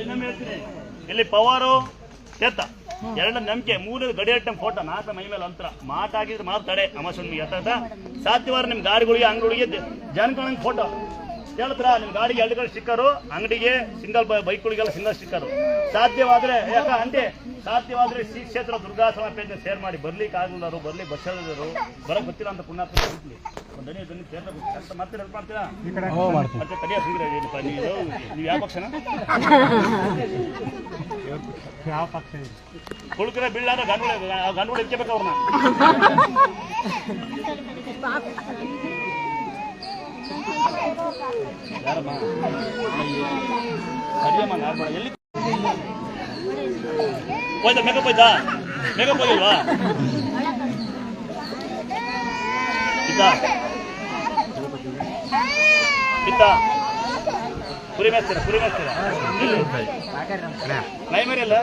ಇನ್ನೊಮ್ಮೆ ಹೇಳ್ತೀನಿ, ಇಲ್ಲಿ ಪವಾರು ಎತ್ತ ಎರಡು ನಂಬಿಕೆ, ಮೂರನೇದು ಗಡಿಯಟ್ಟಂ ಫೋಟೋ, ನಾಲ್ಕು ಮೈ ಮೇಲೆ ಅಂತರ ಮಾತಾಗಿದ್ರೆ ಮಾತು ತಡೆ ಅಮಾಶನ್ ಎತ್ತ ಸಾಧ್ಯವಾರ ನಿಮ್ಮ ಗಾಡಿಗಳಿಗೆ ಅಂಗಡಿಗೆ ಜನಗಳಿಗೆ ಫೋಟೋ ಹೇಳ್ತಾರ, ನಿಮ್ಮ ಗಾಡಿಗೆ 2 ಕಡೆ ಸ್ಟಿಕ್ಕರು, ಅಂಗಡಿಗೆ ಸಿಂಗಲ್ ಬೈಕ್ಗಳಿಗೆಲ್ಲ ಸಿಂಗಲ್ ಸ್ಟಿಕ್ಕರು. ಸಾಧ್ಯವಾದ್ರೆ ಯಾಕ ಅಂತೆ ಸಾಧ್ಯವಾದ್ರೆ ಶ್ರೀ ಕ್ಷೇತ್ರ ದುರ್ಗಾಶ್ರಮ ಪೇಜ್ ಶೇರ್ ಮಾಡಿ. ಬರ್ಲಿಕ್ಕೆ ಆಗಿಲ್ಲರು, ಬರ್ಲಿ ಬಸ್ ಹೇಳಿದ್ರು, ಬರಕ್ ಗೊತ್ತಿಲ್ಲ ಅಂತ ಪುಣ್ಯಾತ್ಮ ಇರ್ಲಿ ದನಿ ದನಿ ಕಷ್ಟ ಮತ್ತೆ ಹೆಲ್ಪ್ ಮಾಡ್ತೀರಾ ಮತ್ತೆ ತಡಿಯ ಸುಂಗ್ರೆ ನೀವು ಯಾವ ಪಕ್ಷನ ಯಾವ ಪಕ್ಷ ಕುಳ್ಕರ ಬೀಳಾರ ಗಂಡುಗಳು ಇಟ್ಕೋಬೇಕು ಅವ್ರನ್ನ. ಯಾರಮ್ಮ ಸರಿಯಮ್ಮ ನಾರ್ಮಳ ಎಲ್ಲಿ ಹೋಯ್ತಾ ಮೇಕಪ್ ಹೋಯ್ತಾ ಮೇಕಪ್ ಹೋಗಿಲ್ವಾ ಇತ್ತ ಕುರಿ ಮೇಸ್ತೀರಾ ನೈ ಮರಿ ಅಲ್ಲ